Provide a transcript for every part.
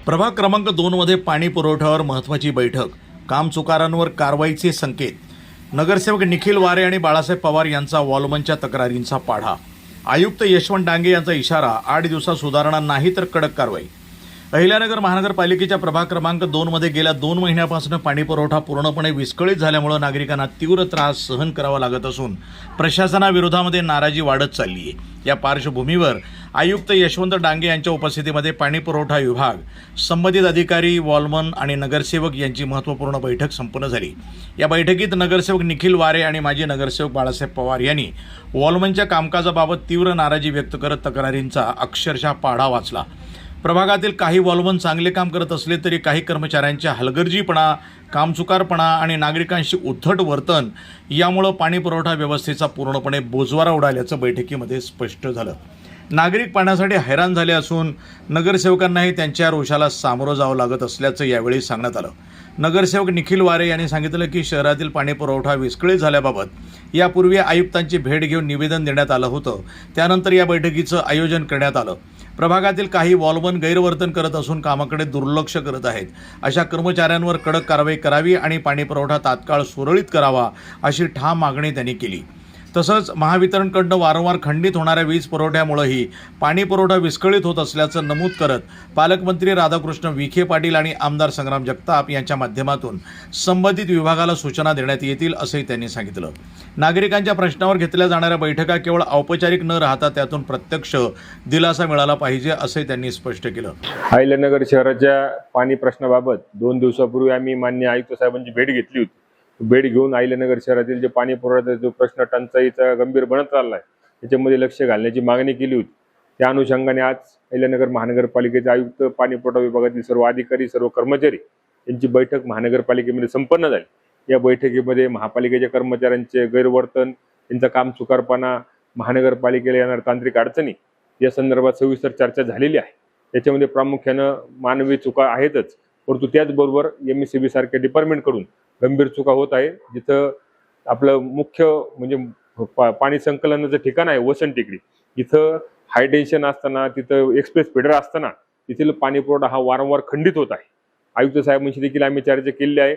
प्रभाग क्रमांक 2 मध्ये पाणी पुरवठ्यावर महत्त्वाची बैठक, काम चुकारांवर कारवाईचे संकेत, नगरसेवक निखिल वारे आणि बाळासाहेब पवार यांचा वॉलमनच्या तक्रारींचा पाढा, आयुक्त यशवंत डांगे यांचा इशारा, 8 दिवसात सुधारणा नाही तर कडक कारवाई. अहिल्यानगर महानगरपालिकेच्या प्रभाग क्रमांक 2 मध्ये गेल्या 2 महिन्यापासून पाणी पुरवठा पूर्णपणे विस्कळीत झाल्यामुळे नागरिकांना तीव्र त्रास सहन करावा लागत असून प्रशासनाविरोधामध्ये नाराजी वाढत चालली आहे. या पार्श्वभूमीवर आयुक्त यशवंत डांगे यांच्या उपस्थितीमध्ये पाणी पुरवठा विभाग, संबंधित अधिकारी, वॉलमन आणि नगरसेवक यांची महत्त्वपूर्ण बैठक संपन्न झाली. या बैठकीत नगरसेवक निखिल वारे आणि माजी नगरसेवक बाळासाहेब पवार यांनी वॉलमनच्या कामकाजाबाबत तीव्र नाराजी व्यक्त करत तक्रारींचा अक्षरशः पाढा वाचला. प्रभागातील काही वॉलमन चांगले काम करत असले तरी काही कर्मचाऱ्यांच्या हलगर्जीपणा, कामचुकारपणा आणि नागरिकांशी उद्धट वर्तन यामुळे पाणी पुरवठा व्यवस्थेचा पूर्णपणे बोजवारा उडाल्याचं बैठकीमध्ये स्पष्ट झालं. नागरिक पाण्यासाठी हैराण झाले असून नगरसेवकांनाही त्यांच्या रोषाला सामोरं जावं लागत असल्याचं यावेळी सांगण्यात आलं. नगरसेवक निखिल वारे यांनी सांगितलं की शहरातील पाणी पुरवठा विस्कळीत झाल्याबाबत यापूर्वी आयुक्तांची भेट घेऊन निवेदन देण्यात आलं होतं. त्यानंतर या बैठकीचं आयोजन करण्यात आलं. प्रभागातील काही वॉलमन गैरवर्तन करत असून कामाकडे दुर्लक्ष करत आहेत. अशा कर्मचाऱ्यांवर कडक कारवाई करावी आणि पाणी पुरवठा तात्काळ सुरळीत करावा अशी ठाम मागणी त्यांनी केली. तसंच महावितरणकडनं वारंवार खंडित होणाऱ्या वीज पुरवठ्यामुळेही पाणी पुरवठा विस्कळीत होत असल्याचं नमूद करत पालकमंत्री राधाकृष्ण विखे पाटील आणि आमदार संग्राम जगताप यांच्या माध्यमातून संबंधित विभागाला सूचना देण्यात येतील असंही त्यांनी सांगितलं. नागरिकांच्या प्रश्नावर घेतल्या जाणाऱ्या बैठका केवळ औपचारिक न राहता त्यातून प्रत्यक्ष दिलासा मिळाला पाहिजे असंही त्यांनी स्पष्ट केलं. अहिल्यानगर शहराच्या पाणी प्रश्नाबाबत 2 दिवसापूर्वी आम्ही माननीय आयुक्त साहेबांची भेट घेतली होती. भेट घेऊन अहिल्यानगर शहरातील जे पाणी पुरवठ्याचा जो प्रश्न टंचाईचा गंभीर बनत चालला आहे त्याच्यामध्ये लक्ष घालण्याची मागणी केली होती. त्या अनुषंगाने आज अहिल्यानगर महानगरपालिकेचे आयुक्त, पाणी पुरवठा विभागातील सर्व अधिकारी, सर्व कर्मचारी यांची बैठक महानगरपालिकेमध्ये संपन्न झाली. या बैठकीमध्ये महापालिकेच्या कर्मचाऱ्यांचे गैरवर्तन, त्यांचा काम चुकारपणा, महानगरपालिकेला येणाऱ्या तांत्रिक अडचणी या संदर्भात सविस्तर चर्चा झालेली आहे. याच्यामध्ये प्रामुख्यानं मानवी चुका आहेतच, परंतु त्याचबरोबर MSCB सारख्या डिपार्टमेंटकडून गंभीर चुका होत आहे. जिथं आपलं मुख्य म्हणजे पाणी संकलनाचं ठिकाण आहे वसंत टेकडी, इथं हाय टेन्शन असताना, तिथं एक्सप्रेस फीडर असताना तिथील पाणी पुरवठा हा वारंवार खंडित होत आहे. आयुक्त साहेबांशी देखील आम्ही चर्चा केली आहे.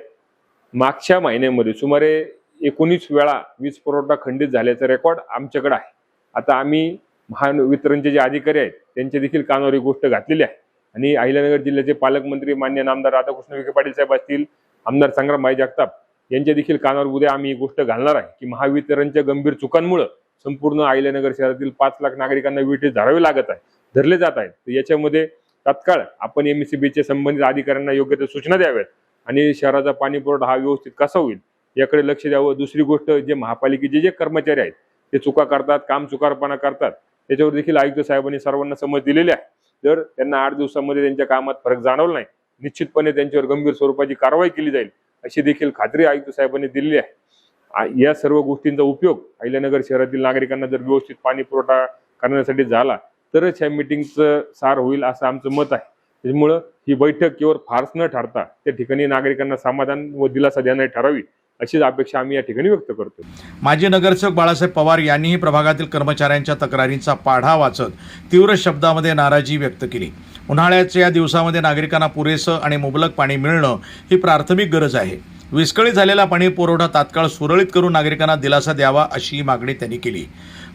मागच्या महिन्यामध्ये सुमारे 19 वेळा वीज पुरवठा खंडित झाल्याचा रेकॉर्ड आमच्याकडे आहे. आता आम्ही महावितरणचे जे अधिकारी आहेत त्यांच्या देखील कानावर ही गोष्ट घातलेली आहे आणि अहिल्यानगर जिल्ह्याचे पालकमंत्री माननीय आमदार राधाकृष्ण विखे पाटील साहेब असतील, आमदार संग्राम जगताप यांच्या देखील कानावर उद्या आम्ही ही गोष्ट घालणार आहे की महावितरणच्या गंभीर चुकांमुळे संपूर्ण अहिल्यानगर शहरातील 5 लाख नागरिकांना विठीस धरले जात आहेत. तर याच्यामध्ये तात्काळ आपण MSCBचे संबंधित अधिकाऱ्यांना योग्य त्या सूचना द्याव्यात आणि शहराचा पाणी पुरवठा हा व्यवस्थित कसा होईल याकडे लक्ष द्यावं. दुसरी गोष्ट, जे महापालिकेचे जे कर्मचारी आहेत ते चुका करतात, काम चुकारपणा करतात, त्याच्यावर देखील आयुक्त साहेबांनी सर्वांना समज दिलेली आहे. जर त्यांना 8 दिवसामध्ये त्यांच्या कामात फरक जाणवला नाही, निश्चितपणे त्यांच्यावर गंभीर स्वरूपाची कारवाई केली जाईल अशी देखील खात्री आयुक्त साहेबांनी दिलेली आहे. या सर्व गोष्टींचा उपयोग अहिल्यानगर शहरातील नागरिकांना जर व्यवस्थित पाणी पुरवठा करण्यासाठी झाला तरच ह्या मीटिंगचं सार होईल असं आमचं मत आहे. त्यामुळं ही बैठक केवळ फार्स न ठरता त्या ठिकाणी नागरिकांना समाधान व दिलासा देणारी ठरावी अशीच अपेक्षा आम्ही या ठिकाणी व्यक्त करतो. माजी नगरसेवक बाळासाहेब पवार यांनीही प्रभागातील कर्मचाऱ्यांच्या तक्रारींचा पाढा वाचत तीव्र शब्दामध्ये नाराजी व्यक्त केली. उन्हाळ्याच्या दिवसामध्ये नागरिकांना पुरेसं आणि मुबलक पाणी मिळणं ही प्राथमिक गरज आहे. विस्कळीत झालेला पाणी पुरवठा तात्काळ सुरळीत करून नागरिकांना दिलासा द्यावा अशी मागणी त्यांनी केली.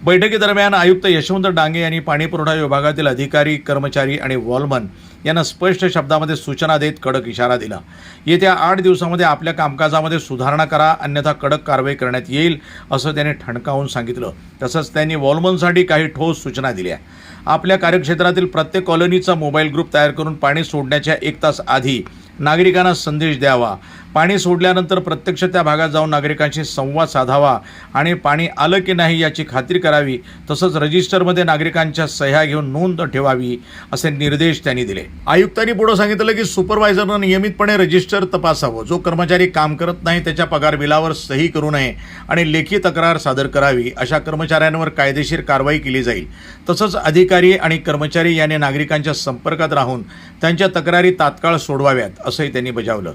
बैठकीदरम्यान आयुक्त यशवंत डांगे यांनी पाणी पुरवठा विभागातील अधिकारी, कर्मचारी आणि वॉलमन यांना स्पष्ट शब्दामध्ये सूचना देत कडक इशारा दिला. येत्या 8 दिवसामध्ये आपल्या कामकाजामध्ये सुधारणा करा, अन्यथा कडक कारवाई करण्यात येईल असं त्यांनी ठणकावून सांगितलं. तसंच त्यांनी वॉलमनसाठी काही ठोस सूचना दिल्या. आपल्या कार्यक्षेत्रातील प्रत्येक कॉलनीचा मोबाईल ग्रुप तयार करून पाणी सोडण्याच्या 1 तास आधी नागरिकांना संदेश द्यावा. पाणी सोडल्यानंतर प्रत्यक्ष त्या भागात जाऊन नागरिकांशी संवाद साधावा आणि पाणी आलं की नाही याची खात्री करावी. तसंच रजिस्टरमध्ये नागरिकांच्या सह्या घेऊन नोंद ठेवावी असे निर्देश त्यांनी दिले. आयुक्तांनी पुढे सांगितलं की सुपरवायझरनं नियमितपणे रजिस्टर तपासावं. जो कर्मचारी काम करत नाही त्याच्या पगार बिलावर सही करू नये आणि लेखी तक्रार सादर करावी. अशा कर्मचाऱ्यांवर कायदेशीर कारवाई केली जाईल. तसंच अधिकारी आणि कर्मचारी यांनी नागरिकांच्या संपर्कात राहून त्यांच्या तक्रारी तात्काळ सोडवाव्यात असंही त्यांनी बजावलं.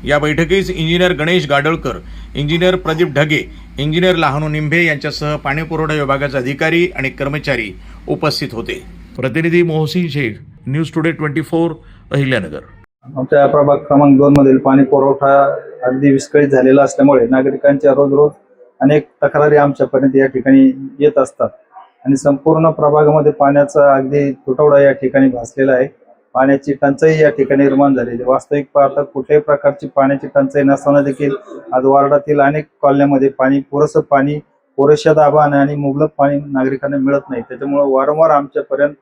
या बैठकीस engineer Ganesh Gadalkar, engineer Pradeep Dhage, engineer Lahanu Nimbhe यांच्यासह पाणी पुरवठा विभागाचे अधिकारी आणि कर्मचारी उपस्थित होते. प्रतिनिधी मोहसिन शेख, न्यूज टुडे 24, अहिल्यानगर. आमच्या प्रभाग क्रमांक 2 मधील पाणी पुरवठा अगदी विस्कळीत झालेला असल्यामुळे नागरिकांच्या रोज अनेक तक्रारी आमच्यापर्यंत या ठिकाणी येत असतात आणि संपूर्ण प्रभागामध्ये पाण्याचा अगदी तुटवडा या ठिकाणी भासलेला आहे. पाण्याची टंचाई या ठिकाणी निर्माण झालेली आहे. वास्तविक पाहता कुठल्याही प्रकारची पाण्याची टंचाई नसताना देखील आज वार्डातील अनेक कॉलन्यामध्ये पुरेसं पाणी पुरेशा दाबाने आणि मुबलक पाणी नागरिकांना मिळत नाही. त्याच्यामुळे वारंवार आमच्यापर्यंत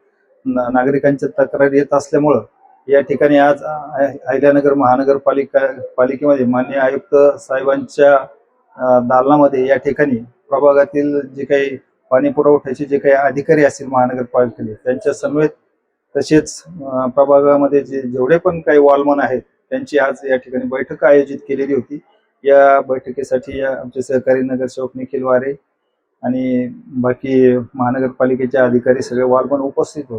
नागरिकांच्या तक्रारी येत असल्यामुळं या ठिकाणी आज अहिल्यानगर पालिकेमध्ये माननीय आयुक्त साहेबांच्या दालनामध्ये या ठिकाणी प्रभागातील जे काही पाणी पुरवठ्याचे जे काही अधिकारी असतील महानगरपालिकेचे त्यांच्या समवेत तसेच प्रभागामध्ये जेवढे पण काही वॉलमन आहेत त्यांची आज या ठिकाणी बैठक आयोजित केलेली होती. या बैठकीसाठी आमचे सहकारी नगरसेवक निखिल वारे आणि बाकी महानगरपालिकेचे अधिकारी सगळे वॉलमन उपस्थित होते.